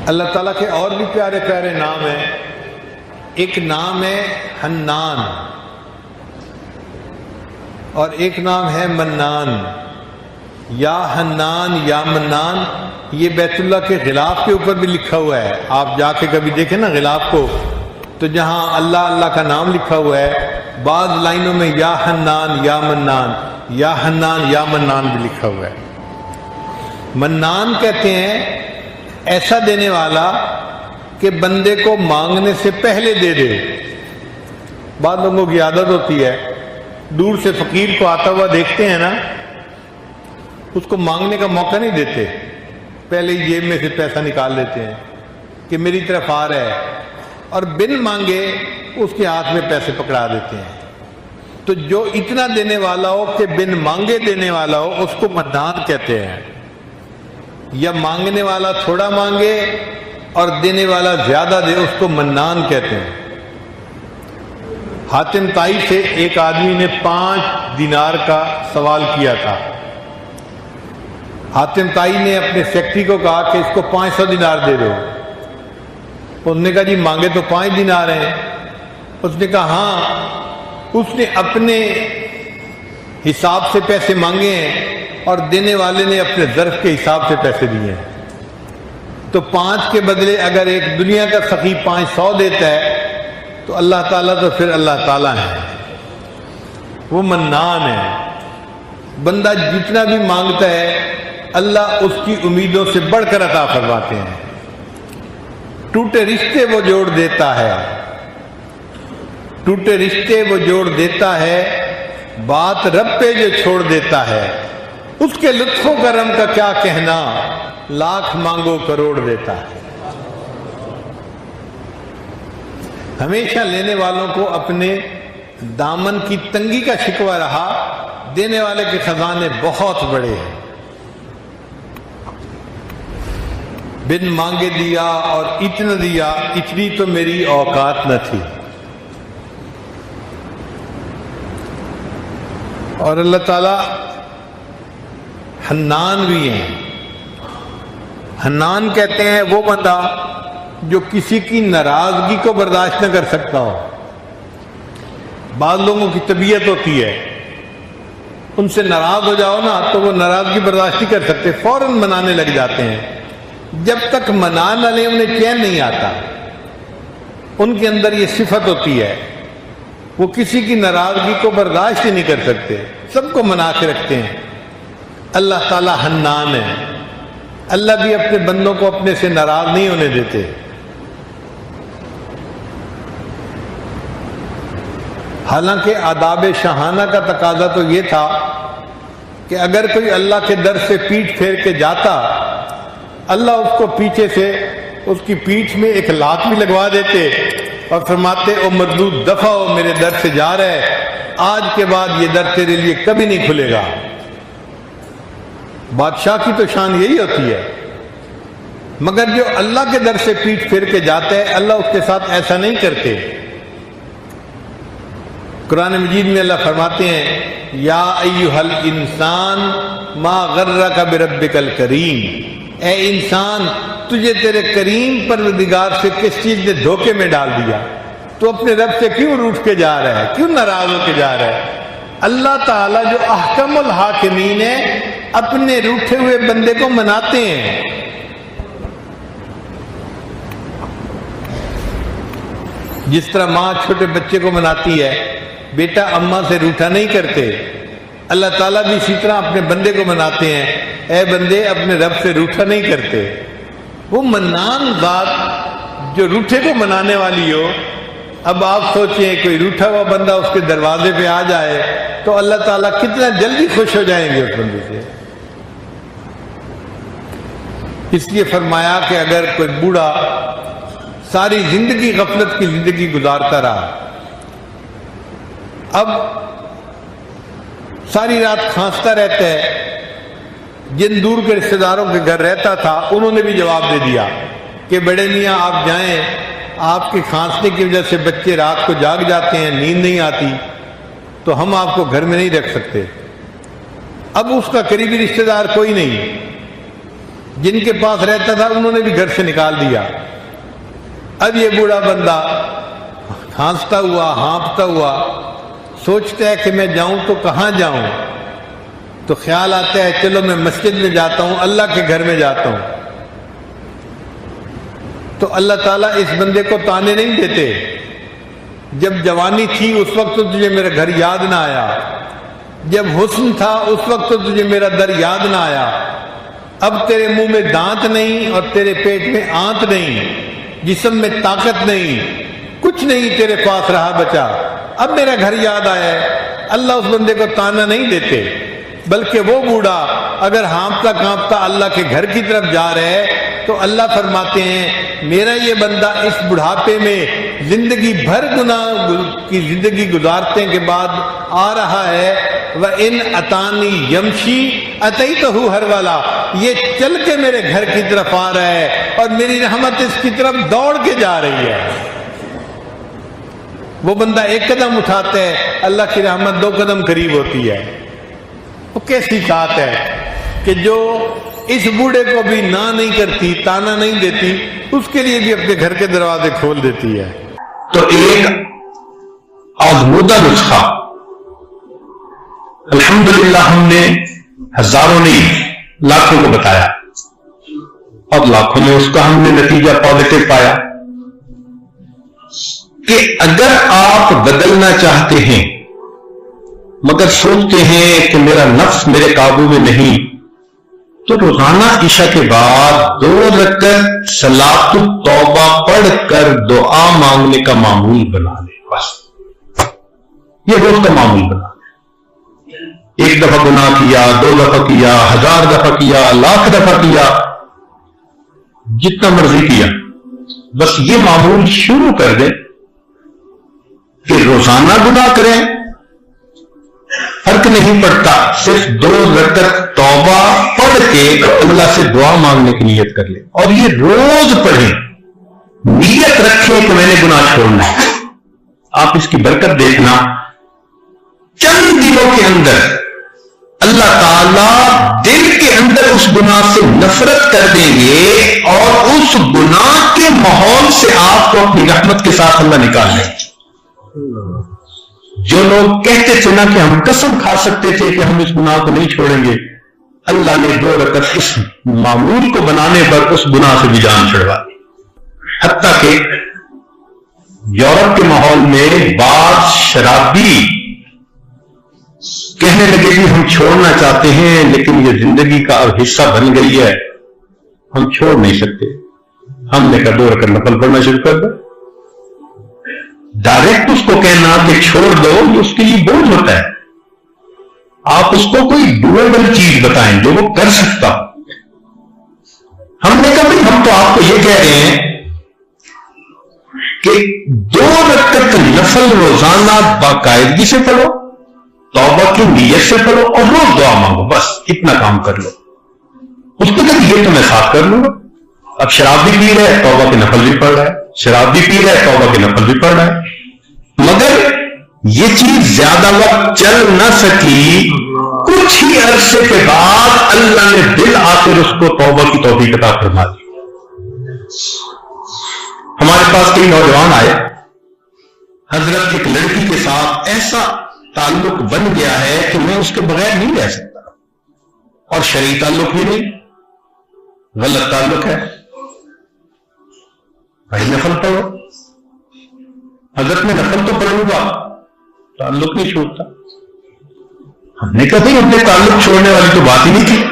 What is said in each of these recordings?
اللہ تعالیٰ کے اور بھی پیارے پیارے نام ہیں. ایک نام ہے حنان اور ایک نام ہے منان. یا حنان یا منان یہ بیت اللہ کے غلاف کے اوپر بھی لکھا ہوا ہے. آپ جا کے کبھی دیکھیں نا غلاف کو، تو جہاں اللہ اللہ کا نام لکھا ہوا ہے بعض لائنوں میں یا حنان یا منان، یا حنان یا منان بھی لکھا ہوا ہے. منان کہتے ہیں ایسا دینے والا کہ بندے کو مانگنے سے پہلے دے دے. بعض لوگوں کی عادت ہوتی ہے دور سے فقیر کو آتا ہوا دیکھتے ہیں نا، اس کو مانگنے کا موقع نہیں دیتے، پہلے ہی جیب میں سے پیسہ نکال لیتے ہیں کہ میری طرف آ رہا ہے، اور بن مانگے اس کے ہاتھ میں پیسے پکڑا دیتے ہیں. تو جو اتنا دینے والا ہو کہ بن مانگے دینے والا ہو اس کو منان کہتے ہیں. یا مانگنے والا تھوڑا مانگے اور دینے والا زیادہ دے اس کو منان کہتے ہیں. حاتم طائی سے ایک آدمی نے 5 دینار کا سوال کیا تھا. حاتم طائی نے اپنے سیکٹری کو کہا کہ اس کو 500 دینار دے دو. انہوں نے کہا جی مانگے تو 5 دینار ہیں. اس نے کہا ہاں. اس نے اپنے حساب سے پیسے مانگے ہیں اور دینے والے نے اپنے ظرف کے حساب سے پیسے دیے ہیں. تو 5 کے بدلے اگر ایک دنیا کا سخی 500 دیتا ہے تو اللہ تعالیٰ تو پھر اللہ تعالیٰ ہے، وہ منان ہے. بندہ جتنا بھی مانگتا ہے اللہ اس کی امیدوں سے بڑھ کر عطا فرماتے ہیں. ٹوٹے رشتے وہ جوڑ دیتا ہے، ٹوٹے رشتے وہ جوڑ دیتا ہے، بات رب پہ جو چھوڑ دیتا ہے، اس کے لطف و کرم کا کیا کہنا، لاکھ مانگو کروڑ دیتا ہے. ہمیشہ لینے والوں کو اپنے دامن کی تنگی کا شکوہ رہا، دینے والے کے خزانے بہت بڑے ہیں. بن مانگے دیا اور اتنا دیا، اتنی تو میری اوقات نہ تھی. اور اللہ تعالی حنان بھی ہیں. حنان کہتے ہیں وہ بندہ جو کسی کی ناراضگی کو برداشت نہ کر سکتا ہو. بعض لوگوں کی طبیعت ہوتی ہے ان سے ناراض ہو جاؤ نا تو وہ ناراضگی برداشت نہیں کر سکتے، فوراً منانے لگ جاتے ہیں. جب تک منا نہ لیں انہیں چین نہیں آتا. ان کے اندر یہ صفت ہوتی ہے، وہ کسی کی ناراضگی کو برداشت ہی نہیں کر سکتے، سب کو منا کے رکھتے ہیں. اللہ تعالی حنان ہے. اللہ بھی اپنے بندوں کو اپنے سے ناراض نہیں ہونے دیتے. حالانکہ آداب شاہانہ کا تقاضا تو یہ تھا کہ اگر کوئی اللہ کے در سے پیٹھ پھیر کے جاتا، اللہ اس کو پیچھے سے اس کی پیٹھ میں ایک لات بھی لگوا دیتے اور فرماتے او مردود دفع ہو، میرے در سے جا رہا ہے، آج کے بعد یہ در تیرے لیے کبھی نہیں کھلے گا. بادشاہ کی تو شان یہی ہوتی ہے. مگر جو اللہ کے در سے پیٹھ پھیر کے جاتا ہے اللہ اس کے ساتھ ایسا نہیں کرتے. قرآن مجید میں اللہ فرماتے ہیں یا ایھا الانسان ما غرک بربک الکریم، اے انسان تجھے تیرے کریم پروردگار سے کس چیز نے دھوکے میں ڈال دیا؟ تو اپنے رب سے کیوں روٹھ کے جا رہا ہے، کیوں ناراض ہو کے جا رہا ہے؟ اللہ تعالیٰ جو احکم الحاکمین ہے اپنے روٹھے ہوئے بندے کو مناتے ہیں. جس طرح ماں چھوٹے بچے کو مناتی ہے، بیٹا اماں سے روٹھا نہیں کرتے، اللہ تعالیٰ بھی اسی طرح اپنے بندے کو مناتے ہیں، اے بندے اپنے رب سے روٹھا نہیں کرتے. وہ منان ذات جو روٹھے کو منانے والی ہو. اب آپ سوچیں کوئی روٹھا ہوا بندہ اس کے دروازے پہ آ جائے تو اللہ تعالیٰ کتنا جلدی خوش ہو جائیں گے اس بندے سے. اس لیے فرمایا کہ اگر کوئی بوڑھا ساری زندگی غفلت کی زندگی گزارتا رہا، اب ساری رات کھانستا رہتا ہے، جن دور کے رشتہ داروں کے گھر رہتا تھا انہوں نے بھی جواب دے دیا کہ بڑے میاں آپ جائیں، آپ کے کھانسنے کی وجہ سے بچے رات کو جاگ جاتے ہیں، نیند نہیں آتی، تو ہم آپ کو گھر میں نہیں رکھ سکتے. اب اس کا قریبی رشتہ دار کوئی نہیں. جن کے پاس رہتا تھا انہوں نے بھی گھر سے نکال دیا. اب یہ بوڑھا بندہ کھانستا ہوا ہانپتا ہوا سوچتا ہے کہ میں جاؤں تو کہاں جاؤں. تو خیال آتا ہے چلو میں مسجد میں جاتا ہوں, اللہ کے گھر میں جاتا ہوں. تو اللہ تعالیٰ اس بندے کو تانے نہیں دیتے, جب جوانی تھی اس وقت تو تجھے میرا گھر یاد نہ آیا, جب حسن تھا اس وقت تو تجھے میرا در یاد نہ آیا, اب تیرے منہ میں دانت نہیں اور تیرے پیٹ میں آنت نہیں, جسم میں طاقت نہیں, کچھ نہیں تیرے پاس رہا بچا, اب میرا گھر یاد آیا ہے. اللہ اس بندے کو تانا نہیں دیتے, بلکہ وہ بوڑھا اگر ہانپتا کانپتا اللہ کے گھر کی طرف جا رہا ہے تو اللہ فرماتے ہیں میرا یہ بندہ اس بڑھاپے میں زندگی بھر گناہ کی زندگی گزارنے کے بعد آ رہا ہے. وَإِنْ أَتَانِي يَمْشِي أَتَيْتُهُ هَرْوَلًا, یہ چل کے میرے گھر کی طرف آ رہا ہے اور میری رحمت اس کی طرف دوڑ کے جا رہی ہے. وہ بندہ ایک قدم اٹھاتا ہے, اللہ کی رحمت 2 قدم قریب ہوتی ہے. وہ کیسی بات ہے کہ جو اس بوڑھے کو بھی نہ نہیں کرتی, تانا نہیں دیتی, اس کے لیے بھی اپنے گھر کے دروازے کھول دیتی ہے. تو ایک آزمودہ نسخہ الحمدللہ ہم نے ہزاروں نہیں لاکھوں کو بتایا اور لاکھوں میں اس کا ہم نے نتیجہ پازیٹو پایا کہ اگر آپ بدلنا چاہتے ہیں مگر سوچتے ہیں کہ میرا نفس میرے قابو میں نہیں, تو روزانہ عشاء کے بعد 2 رکعت صلاۃ التوبہ پڑھ کر دعا مانگنے کا معمول بنا لیں. بس یہ روز کا معمول بنا لیں. 1 دفعہ گناہ کیا, 2 دفعہ کیا, 1000 دفعہ کیا, 1,00,000 دفعہ کیا, جتنا مرضی کیا, بس یہ معمول شروع کر دیں کہ روزانہ گناہ کریں, فرق نہیں پڑتا, صرف 2 رکعت توبہ پڑھ کے اللہ سے دعا مانگنے کی نیت کر لیں, اور یہ روز پڑھیں, نیت رکھیں کہ میں نے گناہ چھوڑنا ہے. آپ اس کی برکت دیکھنا, چند دنوں کے اندر اللہ تعالیٰ دل کے اندر اس گناہ سے نفرت کر دیں گے اور اس گناہ کے ماحول سے آپ کو اپنی رحمت کے ساتھ اللہ نکال لیں. جو لوگ کہتے تھے نا کہ ہم قسم کھا سکتے تھے کہ ہم اس گناہ کو نہیں چھوڑیں گے, اللہ نے 2 رکعت اس معمول کو بنانے پر اس گناہ سے بھی جان چھڑوا دی. حتیٰ کہ یورپ کے ماحول میں بعض شرابی کہنے لگے کہ ہم چھوڑنا چاہتے ہیں لیکن یہ زندگی کا اب حصہ بن گئی ہے, ہم چھوڑ نہیں سکتے. ہم نے کہا 2 رکعت نفل پڑھنا شروع کر دو. ڈائریکٹ اس کو کہنا کہ چھوڑ دو یہ اس کے لیے بوجھ ہوتا ہے. آپ اس کو کوئی ڈویبل چیز بتائیں جو وہ کر سکتا. ہم نے کہا بھائی ہم تو آپ کو یہ کہہ رہے ہیں کہ 2 رکعت نفل روزانہ باقاعدگی سے پڑھو, توبہ کی نیت سے پڑھو اور روز دعا مانگو, بس اتنا کام کر لو. اس کو کہ یہ تو میں ساتھ کر لوں گا. اب شراب بھی پی رہا ہے, توبہ کے نفل بھی پڑھ رہا ہے, شراب بھی پی رہا ہے, توبہ کے نفل بھی پڑھ رہا ہے, مگر یہ چیز زیادہ وقت چل نہ سکی. کچھ ہی عرصے کے بعد اللہ نے دل آخر اس کو توبہ کی توفیق عطا فرما دی. ہمارے پاس کئی نوجوان آئے, حضرت ایک لڑکی کے ساتھ ایسا تعلق بن گیا ہے کہ میں اس کے بغیر نہیں رہ سکتا, اور شرعی تعلق بھی نہیں, غلط تعلق ہے. بھائی نفل پڑھو. حضرت میں نفل تو پڑھوں گا, تعلق نہیں چھوڑتا. ہم نے کہا اپنے تعلق چھوڑنے والی تو بات ہی نہیں کی.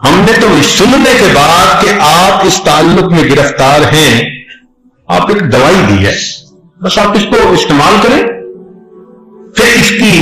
ہم نے تو سننے کے بعد کہ آپ اس تعلق میں گرفتار ہیں, آپ ایک دوائی دی ہے, بس آپ اس کو استعمال کریں, پھر اس کی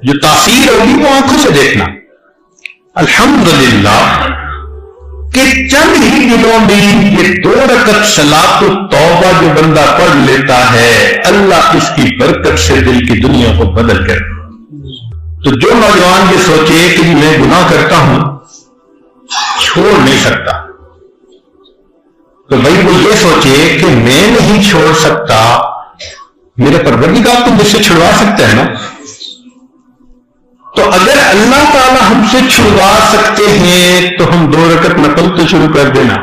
جو تاثیر ہوگی وہ آنکھوں سے دیکھنا. الحمدللہ کہ چند ہی دنوں میں یہ 2 رکعت صلاۃ التوبہ جو بندہ پڑھ لیتا ہے, اللہ اس کی برکت سے دل کی دنیا کو بدل کر. تو جو نوجوان یہ سوچے کہ میں گناہ کرتا ہوں چھوڑ نہیں سکتا, تو بھائی وہ یہ سوچے کہ میں نہیں چھوڑ سکتا, میرے پروردگار تو مجھ سے چھڑوا سکتا ہے نا. تو اگر اللہ تعالی ہم سے چھڑوا سکتے ہیں تو ہم 2 رکعت نفل تو شروع کر دینا،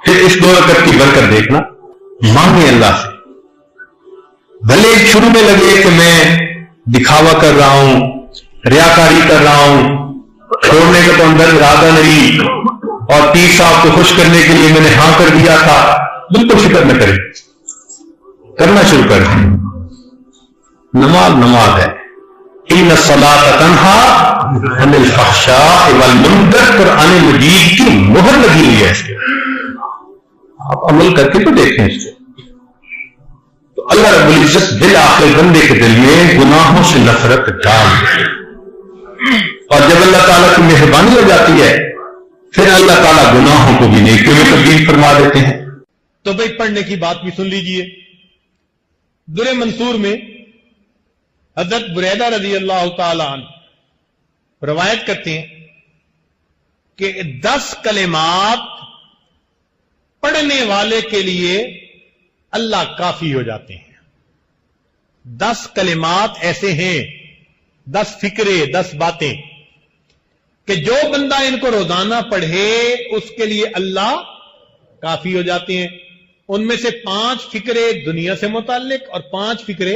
پھر اس 2 رکعت کی برکت دیکھنا، مانگے اللہ سے۔ بھلے شروع میں لگے کہ میں دکھاوا کر رہا ہوں، ریاکاری کر رہا ہوں، چھوڑنے کا تو اندر ارادہ نہیں، اور پیر صاحب کو خوش کرنے کے لیے میں نے ہاں کر دیا تھا، بالکل فکر نہ کریں، کرنا شروع کر دیں۔ نماز ہے، ان الصلاۃ تنہی عن الفحشاء والمنکر، قرآن مجید کی مہر لگی ہوئی ہے اس کے، آپ عمل کر کے تو دیکھیں اس سے۔ تو اللہ رب العزت بالآخر بندے کے دل میں گناہوں سے نفرت ڈال دے، اور جب اللہ تعالیٰ کی مہربانی ہو جاتی ہے پھر اللہ تعالیٰ گناہوں کو بھی نیکیوں میں تبدیل فرما دیتے ہیں۔ تو بھائی پڑھنے کی بات بھی سن لیجئے۔ در منصور میں حضرت بریدہ رضی اللہ تعالی عنہ روایت کرتے ہیں کہ 10 کلمات پڑھنے والے کے لیے اللہ کافی ہو جاتے ہیں۔ 10 کلمات ایسے ہیں، 10 فکرے، 10 باتیں کہ جو بندہ ان کو روزانہ پڑھے اس کے لیے اللہ کافی ہو جاتے ہیں۔ ان میں سے 5 فکرے دنیا سے متعلق اور 5 فکرے،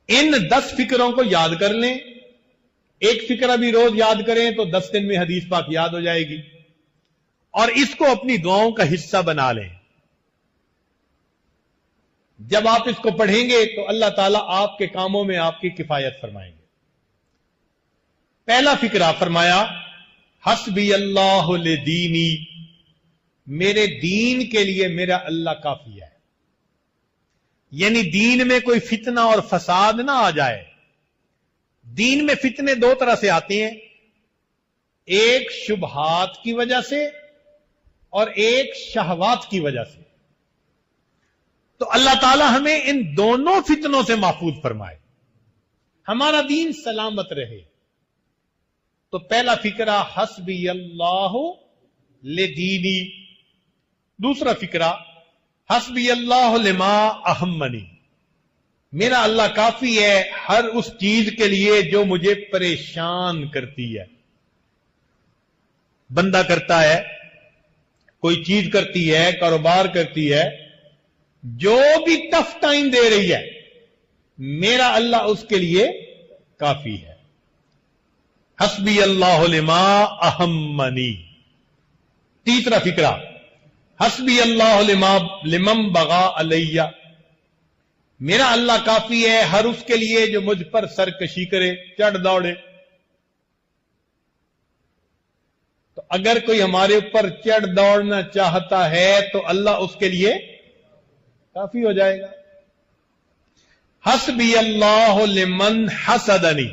ان 10 فکروں کو یاد کر لیں، ایک فکرہ بھی روز یاد کریں تو 10 دن میں حدیث پاک یاد ہو جائے گی، اور اس کو اپنی دعاؤں کا حصہ بنا لیں۔ جب آپ اس کو پڑھیں گے تو اللہ تعالیٰ آپ کے کاموں میں آپ کی کفایت فرمائیں گے۔ پہلا فکرہ فرمایا، حسبی اللہ لدینی، میرے دین کے لیے میرا اللہ کافی ہے، یعنی دین میں کوئی فتنہ اور فساد نہ آ جائے۔ دین میں فتنے 2 طرح سے آتے ہیں، ایک شبہات کی وجہ سے اور ایک شہوات کی وجہ سے۔ تو اللہ تعالی ہمیں ان دونوں فتنوں سے محفوظ فرمائے، ہمارا دین سلامت رہے۔ تو پہلا فکرہ حسبی اللہ لدینی۔ دوسرا فکرہ حسبی اللہ لما اہمنی، میرا اللہ کافی ہے ہر اس چیز کے لیے جو مجھے پریشان کرتی ہے۔ بندہ کرتا ہے، کوئی چیز کرتی ہے، کاروبار کرتی ہے، جو بھی ٹف ٹائم دے رہی ہے، میرا اللہ اس کے لیے کافی ہے۔ حسبی اللہ لما اہمنی۔ تیسرا فکرہ حسبی اللہ لمن بغا علیہ، میرا اللہ کافی ہے ہر اس کے لیے جو مجھ پر سرکشی کرے، چڑھ دوڑے۔ تو اگر کوئی ہمارے اوپر چڑھ دوڑنا چاہتا ہے تو اللہ اس کے لیے کافی ہو جائے گا۔ حسبی اللہ لمن حسدنی،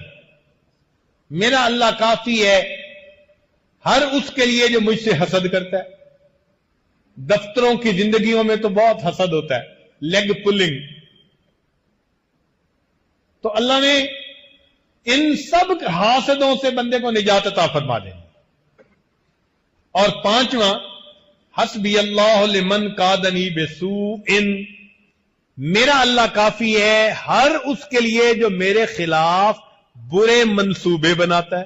میرا اللہ کافی ہے ہر اس کے لیے جو مجھ سے حسد کرتا ہے۔ دفتروں کی زندگیوں میں تو بہت حسد ہوتا ہے، لیگ پلنگ، تو اللہ نے ان سب حاسدوں سے بندے کو نجات عطا فرما دیں۔ اور 5واں حسبی اللہ لمن کادنی بسوء، میرا اللہ کافی ہے ہر اس کے لیے جو میرے خلاف برے منصوبے بناتا ہے۔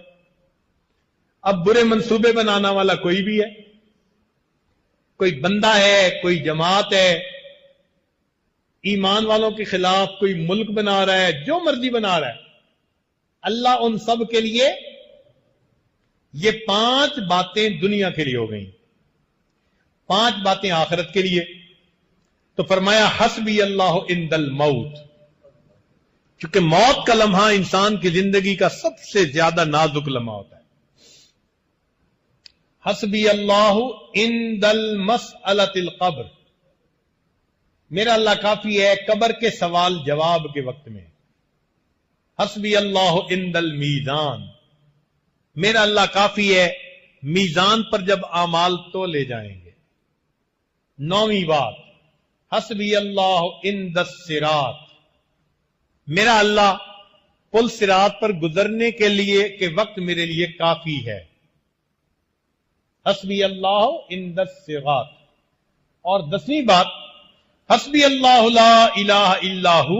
اب برے منصوبے بنانا والا کوئی بھی ہے، کوئی بندہ ہے، کوئی جماعت ہے، ایمان والوں کے خلاف کوئی ملک بنا رہا ہے، جو مرضی بنا رہا ہے، اللہ ان سب کے لیے، یہ 5 باتیں دنیا کے لیے ہو گئیں، 5 باتیں آخرت کے لیے۔ تو فرمایا حسبی اللہ عند الموت، کیونکہ موت کا لمحہ انسان کی زندگی کا سب سے زیادہ نازک لمحہ ہوتا ہے۔ حسبی اللہ عند المسألۃ القبر، میرا اللہ کافی ہے قبر کے سوال جواب کے وقت میں۔ حسبی اللہ عند المیزان، میرا اللہ کافی ہے میزان پر جب اعمال تولے جائیں گے۔ 9ویں بات حسبی اللہ عند الصراط، میرا اللہ پل صراط پر گزرنے کے لیے کے وقت میرے لیے کافی ہے۔ حسبی اللہ عند الصراط۔ اور 10ویں بات حسبی اللہ لا الہ الا ہو،